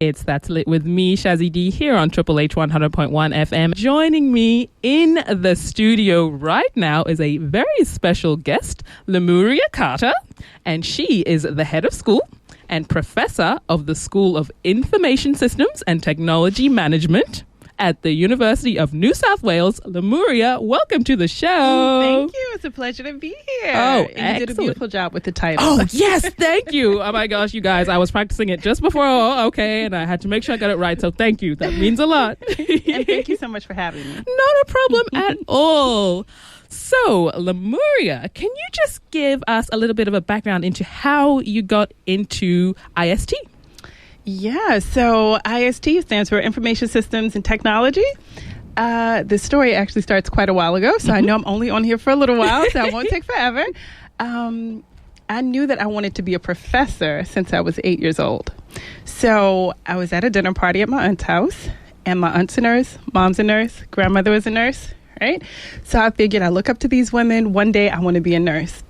It's That's Lit with me, Shazzy D, here on Triple H 100.1 FM. Joining me in the studio right now is a very special guest, Lemuria Carter, and she is the head of school and professor of the School of Information Systems and Technology Management at the University of New South Wales. Lemuria, welcome to the show. Thank you. It's a pleasure to be here. Oh, and you did a beautiful job with the title. Oh, yes. Thank you. Oh, my gosh, you guys. I was practicing it just before. Okay. And I had to make sure I got it right. So thank you. That means a lot. And thank you so much for having me. Not a problem at all. So, Lemuria, can you just give us a little bit of a background into how you got into IST? Yeah, so IST stands for Information Systems and Technology. The story actually starts quite a while ago, so I know I'm only on here for a little while, so I won't take forever. I knew that I wanted to be a professor since I was 8 years old. So I was at a dinner party at my aunt's house, and my aunt's a nurse, mom's a nurse, grandmother was a nurse, right? So I figured I look up to these women. One day I want to be a nurse.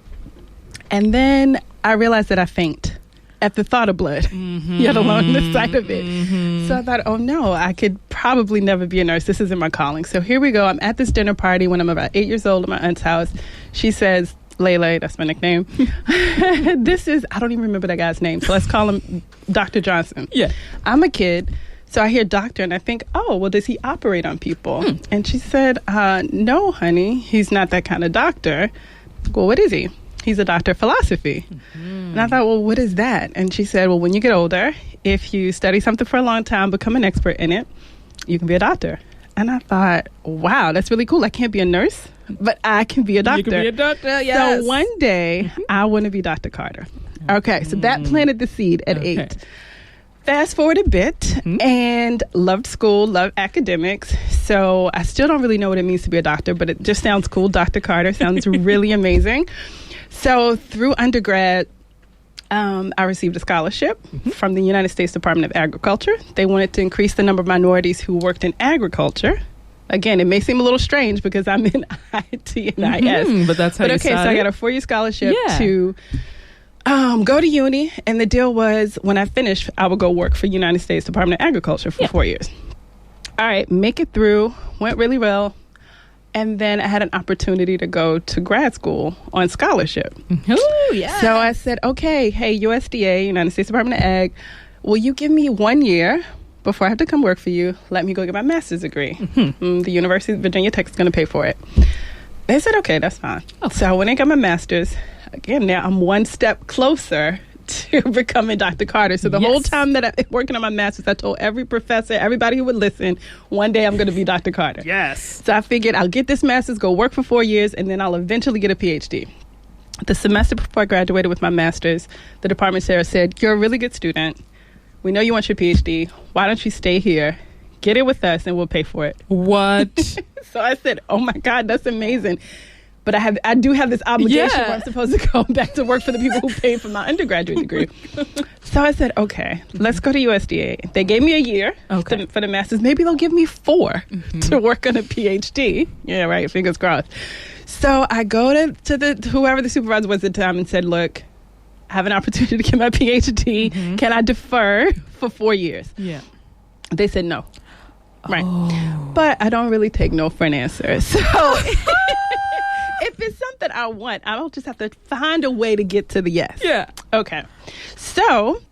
And then I realized that I faint at the thought of blood, yet alone the sight of it. So I thought, oh no, I could probably never be a nurse. This isn't my calling. So here we go. I'm at this dinner party when I'm about 8 years old at my aunt's house. She says, Lele, that's my nickname. This is, I don't even remember that guy's name. So let's call him Dr. Johnson. Yeah. I'm a kid. So I hear doctor and I think, oh, well, does he operate on people? And she said, no, honey, he's not that kind of doctor. Well, what is he? He's a doctor of philosophy. And I thought, well, what is that? And she said, well, when you get older, if you study something for a long time, become an expert in it, you can be a doctor. And I thought, wow, that's really cool. I can't be a nurse, but I can be a doctor. You can be a doctor, yes. So one day, I want to be Dr. Carter. Okay, so that planted the seed at 8. Fast forward a bit, and loved school, loved academics. So I still don't really know what it means to be a doctor, but it just sounds cool. Dr. Carter sounds really amazing. So through undergrad, I received a scholarship from the United States Department of Agriculture. They wanted to increase the number of minorities who worked in agriculture. Again, it may seem a little strange because I'm in IT and IS. But that's how you started. So I got a 4-year scholarship to go to uni. And the deal was when I finished, I would go work for United States Department of Agriculture for 4 years. All right, make it through. Went really well. And then I had an opportunity to go to grad school on scholarship. Ooh, yeah. So I said, okay, hey, USDA, United States Department of Ag, will you give me 1 year before I have to come work for you? Let me go get my master's degree. The University of Virginia Tech is going to pay for it. They said, okay, that's fine. So I went and got my master's. Again, now I'm one step closer to becoming Dr. Carter. So the whole time that I've been working on my master's, I told every professor, everybody who would listen, one day I'm going to be Dr. Carter. Yes. So I figured I'll get this master's, go work for 4 years, and then I'll eventually get a PhD. The semester before I graduated with my master's, the department chair said, you're a really good student. We know you want your PhD. Why don't you stay here, get it with us, and we'll pay for it. What? So I said, oh my God, that's amazing. But I do have this obligation where I'm supposed to go back to work for the people who paid for my undergraduate degree. So I said, okay, let's go to USDA. They gave me a year for the master's. Maybe they'll give me 4 to work on a PhD. Yeah, right. Fingers crossed. So I go to whoever the supervisor was at the time and said, look, I have an opportunity to get my PhD. Can I defer for 4 years? Yeah. They said no. Right. But I don't really take no for an answer. So if it's something I want, I'll just have to find a way to get to the yes. Yeah. Okay. So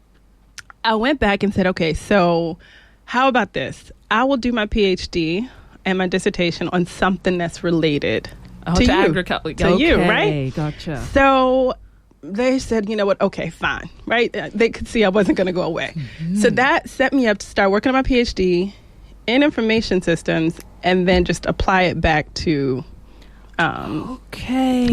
I went back and said, okay, so how about this? I will do my PhD and my dissertation on something that's related to you. Agriculture. To you, right? Gotcha. So they said, you know what? Okay, fine. Right? They could see I wasn't going to go away. So that set me up to start working on my PhD in information systems and then just apply it back to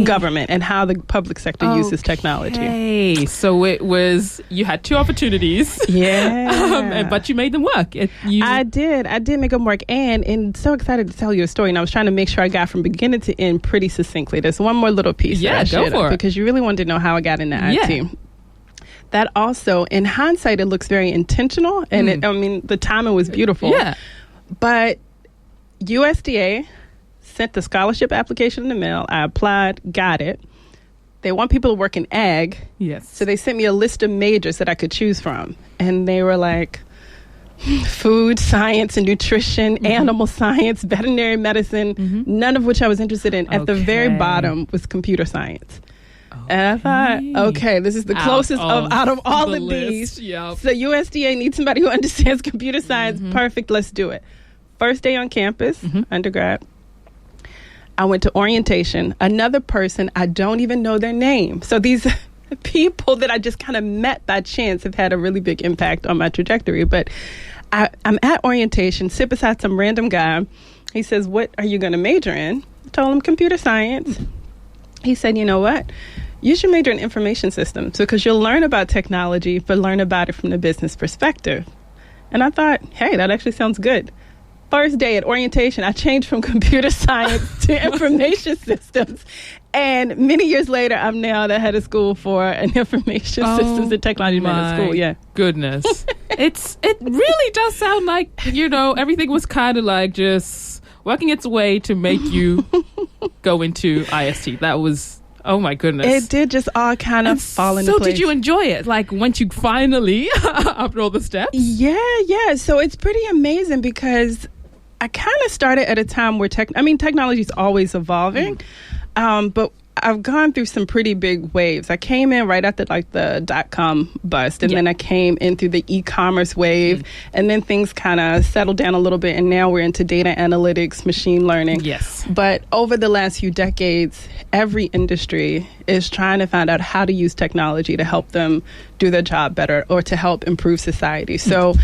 government and how the public sector uses technology. Okay, so it was, you had 2 opportunities. Yeah. But you made them work. I did make them work, and so excited to tell you a story. And I was trying to make sure I got from beginning to end pretty succinctly. There's one more little piece that I shared up, because you really wanted to know how I got into IT. That also, in hindsight, it looks very intentional, and the timing was beautiful. Yeah. But USDA sent the scholarship application in the mail. I applied, got it. They want people to work in ag. Yes. So they sent me a list of majors that I could choose from. And they were like, food science and nutrition, animal science, veterinary medicine, none of which I was interested in. At the very bottom was computer science. And I thought, okay, this is the closest out of all of these. Yep. So USDA needs somebody who understands computer science. Perfect, let's do it. First day on campus, undergrad. I went to orientation. Another person, I don't even know their name. So these people that I just kind of met by chance have had a really big impact on my trajectory. But I'm at orientation, sit beside some random guy. He says, what are you going to major in? I told him computer science. He said, you know what? You should major in information systems because you'll learn about technology, but learn about it from the business perspective. And I thought, hey, that actually sounds good. First day at orientation, I changed from computer science to information systems. And many years later, I'm now the head of school for an information systems and technology management school. Yeah. Goodness. It really does sound like, everything was kind of like just working its way to make you go into IST. That was, oh my goodness. It did just all kind of fall into place. So did you enjoy it? Like once you finally, after all the steps? Yeah. So it's pretty amazing because I kind of started at a time where technology is always evolving, but I've gone through some pretty big waves. I came in right after the .com bust, and then I came in through the e-commerce wave, and then things kind of settled down a little bit, and now we're into data analytics, machine learning. Yes. But over the last few decades, every industry is trying to find out how to use technology to help them do their job better or to help improve society. So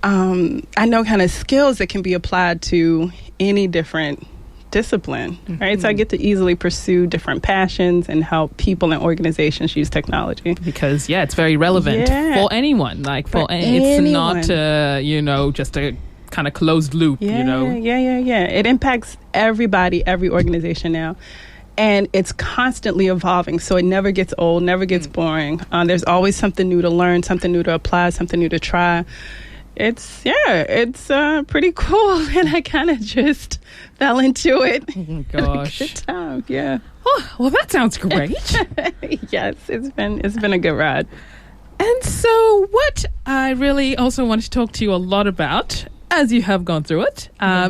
I know kind of skills that can be applied to any different discipline, right? So I get to easily pursue different passions and help people and organizations use technology. Because, it's very relevant for anyone. It's not, just a kind of closed loop, Yeah. It impacts everybody, every organization now. And it's constantly evolving, so it never gets old, never gets boring. There's always something new to learn, something new to apply, something new to try. It's pretty cool, and I kind of just fell into it. Oh, gosh. Good time, yeah. Oh, well, that sounds great. Yes, it's been a good ride. And so what I really also wanted to talk to you a lot about, as you have gone through it,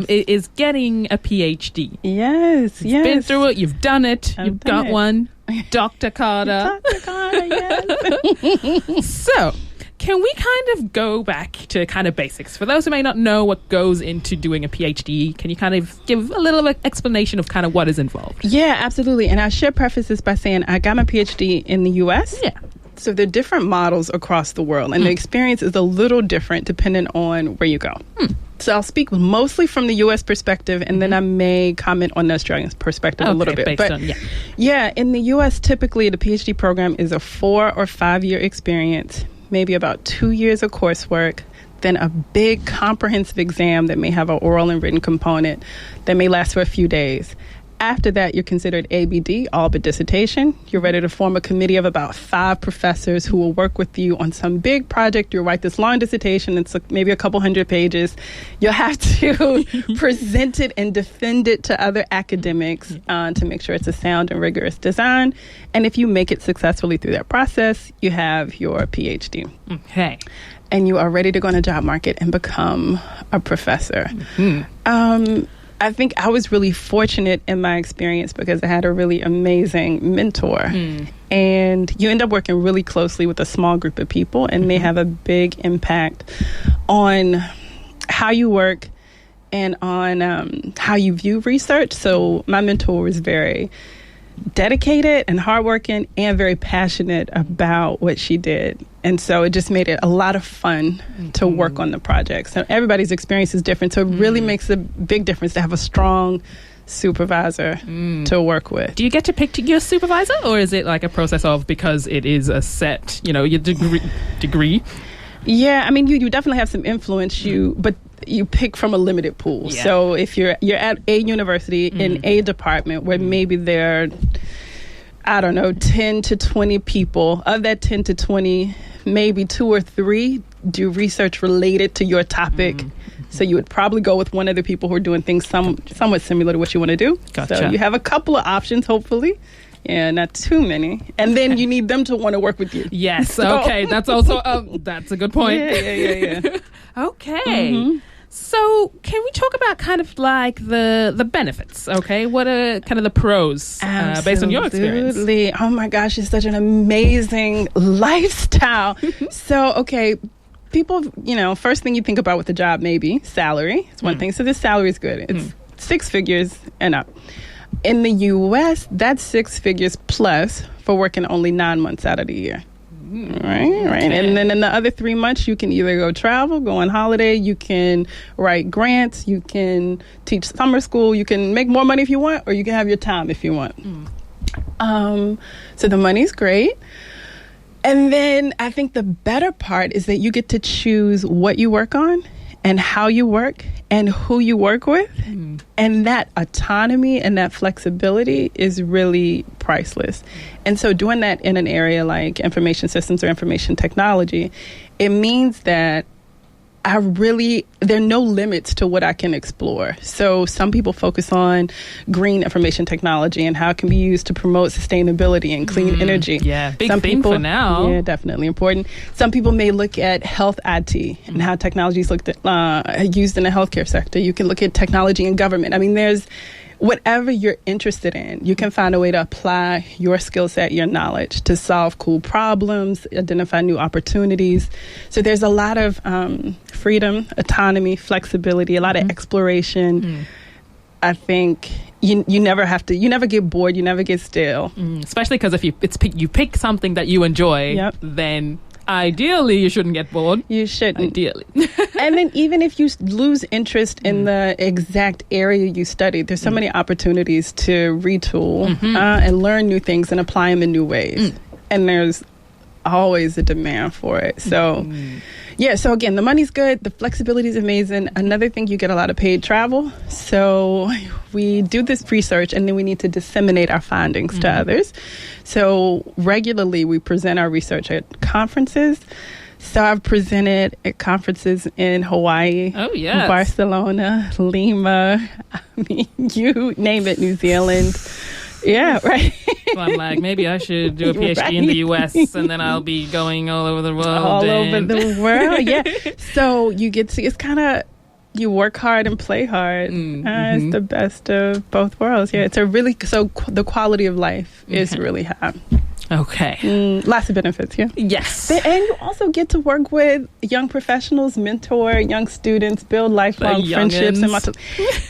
is getting a PhD. Yes. You've been through it, you've done it, you've got it. One. Dr. Carter. Dr. Carter, yes. So, can we kind of go back to kind of basics? For those who may not know what goes into doing a PhD, can you kind of give a little explanation of kind of what is involved? Yeah, absolutely. And I should preface this by saying I got my PhD in the U.S. Yeah. So there are different models across the world, and the experience is a little different depending on where you go. So I'll speak mostly from the U.S. perspective, and then I may comment on the Australian perspective a little bit. In the U.S., typically the PhD program is a 4 or 5 year experience, maybe about 2 years of coursework, then a big comprehensive exam that may have an oral and written component that may last for a few days. After that, you're considered ABD, all but dissertation. You're ready to form a committee of about 5 professors who will work with you on some big project. You'll write this long dissertation. It's maybe a couple hundred pages. You'll have to present it and defend it to other academics to make sure it's a sound and rigorous design. And if you make it successfully through that process, you have your PhD. Okay. And you are ready to go on the job market and become a professor. I think I was really fortunate in my experience because I had a really amazing mentor. And you end up working really closely with a small group of people, and they have a big impact on how you work and on how you view research. So my mentor was very dedicated and hardworking and very passionate about what she did. And so it just made it a lot of fun to work on the project. So everybody's experience is different. So it really makes a big difference to have a strong supervisor to work with. Do you get to pick your supervisor, or is it like a process of, because it is a set, your degree? Yeah, I mean, you definitely have some influence, but you pick from a limited pool. Yeah. So if you're at a university in a department where maybe there are, 10 to 20 people, of that 10 to 20, maybe 2 or 3 do research related to your topic. So you would probably go with one of the people who are doing things somewhat similar to what you want to do. Gotcha. So you have a couple of options, hopefully, Yeah, not too many. And then you need them to want to work with you. Yes. So. Okay. That's also that's a good point. Yeah. Okay. Mm-hmm. So can we talk about kind of like the benefits? Okay. What are kind of the pros based on your experience? Absolutely. Oh my gosh, it's such an amazing lifestyle. So, okay. People, first thing you think about with a job, maybe salary. It's one thing. So this salary is good. It's 6 figures and up. In the U.S., that's 6 figures plus for working only 9 months out of the year. Right. Okay. And then in the other 3 months, you can either go travel, go on holiday, you can write grants, you can teach summer school, you can make more money if you want, or you can have your time if you want. So the money's great. And then I think the better part is that you get to choose what you work on and how you work and who you work with. And that autonomy and that flexibility is really priceless. And so doing that in an area like information systems or information technology, it means that there are no limits to what I can explore. So some people focus on green information technology and how it can be used to promote sustainability and clean energy. Yeah, big theme for now. Yeah, definitely important. Some people may look at health IT and how technology is used in the healthcare sector. You can look at technology in government. I mean, there's whatever you're interested in, you can find a way to apply your skill set, your knowledge to solve cool problems, identify new opportunities. So there's a lot of freedom, autonomy, flexibility, a lot of exploration. I think you never get bored, you never get stale. Especially because if you pick something that you enjoy, then ideally you shouldn't get bored. You shouldn't. Ideally. And then even if you lose interest in the exact area you studied, there's so many opportunities to retool and learn new things and apply them in new ways. And there's always a demand for it. So so again, the money's good, the flexibility is amazing. Another thing, you get a lot of paid travel. So we do this research and then we need to disseminate our findings to others. So regularly we present our research at conferences. So I've presented at conferences in Hawaii, Barcelona, Lima, I mean, you name it, New Zealand. Yeah, right. So I'm like, maybe I should do a PhD in the U.S. and then I'll be going all over the world. Over the world, yeah. So you get to, it's kind of, you work hard and play hard. It's the best of both worlds. Yeah, it's the quality of life is really high. Okay. Lots of benefits, yeah. Yes. And you also get to work with young professionals, mentor young students, build lifelong friendships.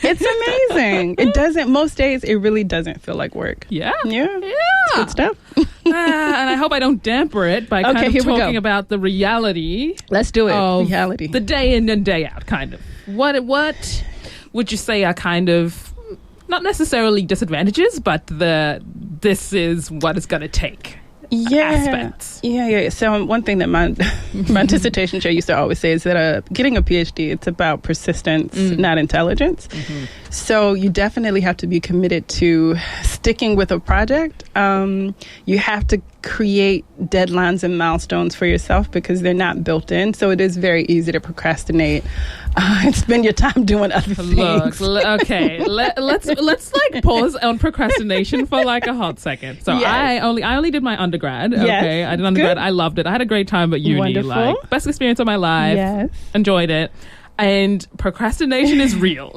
It's amazing. Most days, it really doesn't feel like work. Yeah. It's good stuff. And I hope I don't damper it by kind of talking about the reality. Let's do it. Reality. The day in and day out, kind of. What would you say are kind of, not necessarily disadvantages, but this is what it's going to take aspects? Yeah. So one thing that my dissertation chair used to always say is that getting a PhD, it's about persistence, not intelligence. So you definitely have to be committed to sticking with a project. You have to create deadlines and milestones for yourself because they're not built in. So it is very easy to procrastinate and spend your time doing other things. Okay. Let's like pause on procrastination for like a hot second. So I only did my undergrad. Okay, I did undergrad. Good. I loved it. I had a great time at uni. Wonderful. Like best experience of my life. Yes. Enjoyed it. And procrastination is real.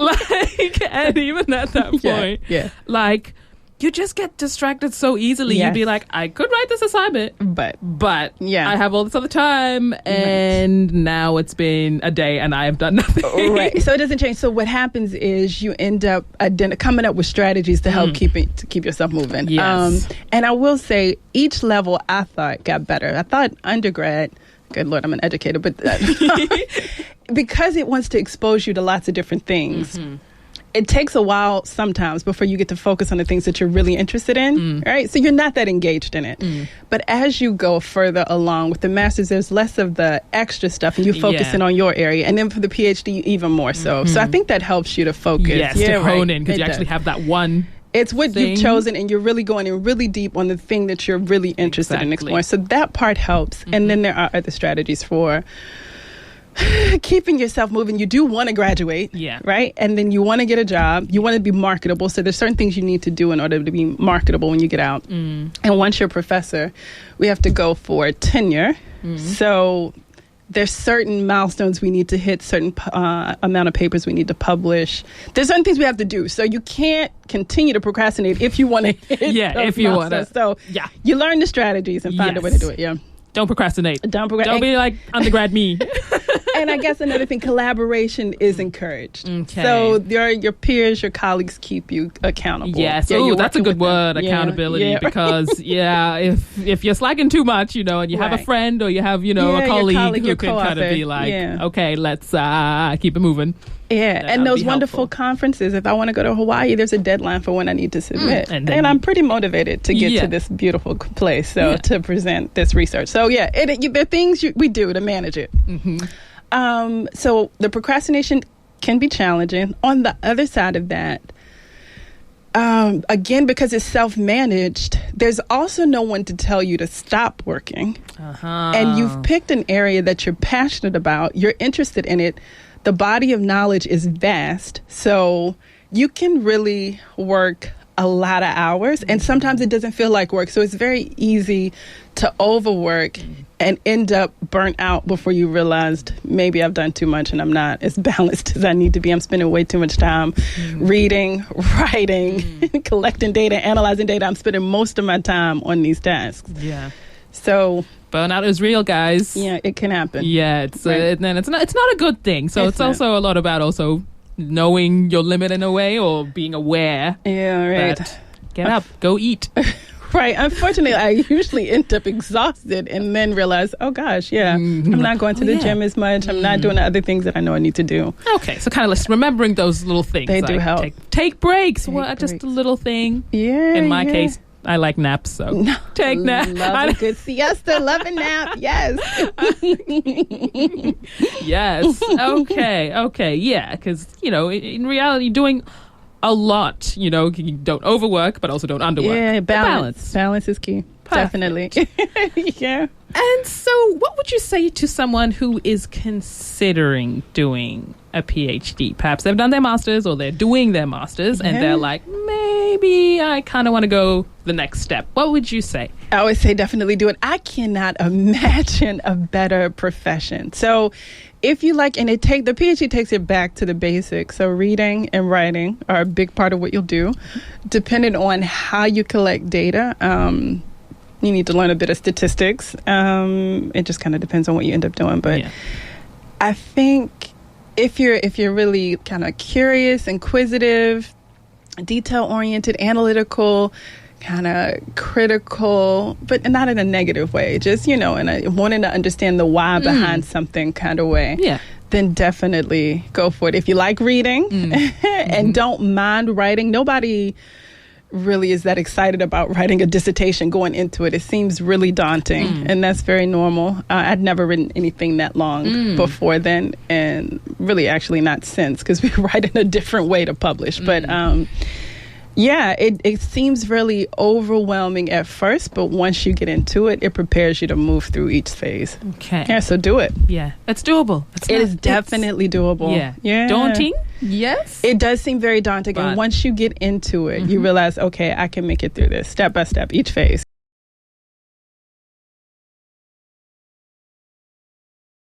And even at that point, like, you just get distracted so easily. You'd be like, I could write this assignment, but I have all this other time, and now it's been a day and I have done nothing. Right. So it doesn't change. So what happens is you end up coming up with strategies to help keep yourself moving. Yes. And I will say, each level I thought got better. I thought undergrad, good Lord, I'm an educator, but because it wants to expose you to lots of different things. It takes a while sometimes before you get to focus on the things that you're really interested in, right? So you're not that engaged in it. But as you go further along with the master's, there's less of the extra stuff and you focus in on your area. And then for the PhD, even more so. So I think that helps you to focus. Yes, to hone in because you actually have that one It's what you've chosen and you're really going in really deep on the thing that you're really interested in exploring. So that part helps. And then there are other strategies for keeping yourself moving. You do want to graduate, right? And then you want to get a job. You want to be marketable. So there's certain things you need to do in order to be marketable when you get out. And once you're a professor, we have to go for tenure. So there's certain milestones we need to hit, certain amount of papers we need to publish. There's certain things we have to do. So you can't continue to procrastinate if you want to hit if you want to. So you learn the strategies and find a way to do it. Don't procrastinate. Don't be like undergrad me. And I guess another thing, collaboration is encouraged. So your peers, your colleagues keep you accountable. Yes. That's a good word, accountability. Because if you're slacking too much, and you have a friend or you have, a colleague who can kind of be like, okay, let's keep it moving. And those wonderful conferences. If I want to go to Hawaii, there's a deadline for when I need to submit. And I'm pretty motivated to get to this beautiful place, to present this research. So, there are things we do to manage it. So the procrastination can be challenging. On the other side of that, again, because it's self-managed, there's also no one to tell you to stop working. And you've picked an area that you're passionate about. You're interested in it. The body of knowledge is vast, so you can really work a lot of hours, and sometimes it doesn't feel like work. So it's very easy to overwork and end up burnt out before you realized maybe I've done too much and I'm not as balanced as I need to be. I'm spending way too much time reading, writing, collecting data, analyzing data. I'm spending most of my time on these tasks. So burnout is real, guys. It can happen. It's not a good thing. So it's also a lot about also knowing your limit in a way, or being aware. That get up, go eat. Right. Unfortunately, I usually end up exhausted and then realize, oh gosh, I'm not going to the gym as much. I'm not doing the other things that I know I need to do. Okay, so kind of remembering those little things. They do help. Take breaks. Just a little thing. In my case, I like naps, so take naps. Love a good siesta, love a nap, yes. Yes, okay, yeah, because, in reality, doing a lot, you don't overwork, but also don't underwork. Yeah, balance. Balance is key. Perfect. Definitely. And so what would you say to someone who is considering doing a PhD? Perhaps they've done their master's or they're doing their master's and they're like, maybe I kind of want to go the next step. What would you say? I always say definitely do it. I cannot imagine a better profession. So if you like, and the PhD takes it back to the basics. So reading and writing are a big part of what you'll do. Depending on how you collect data, you need to learn a bit of statistics. It just kind of depends on what you end up doing. But I think if you're really kind of curious, inquisitive, detail-oriented, analytical, kind of critical, but not in a negative way, just, in a wanting to understand the why behind something kind of way, then definitely go for it. If you like reading and don't mind writing, nobody really is that excited about writing a dissertation going into it. It seems really daunting, and that's very normal. I'd never written anything that long before then, and really actually not since, because we write in a different way to publish. But it seems really overwhelming at first, but once you get into it, it prepares you to move through each phase. Okay. Yeah, so do it. Yeah, it's doable. It is definitely doable. Yeah. Daunting? Yes. It does seem very daunting. And once you get into it, you realize, okay, I can make it through this step by step, each phase.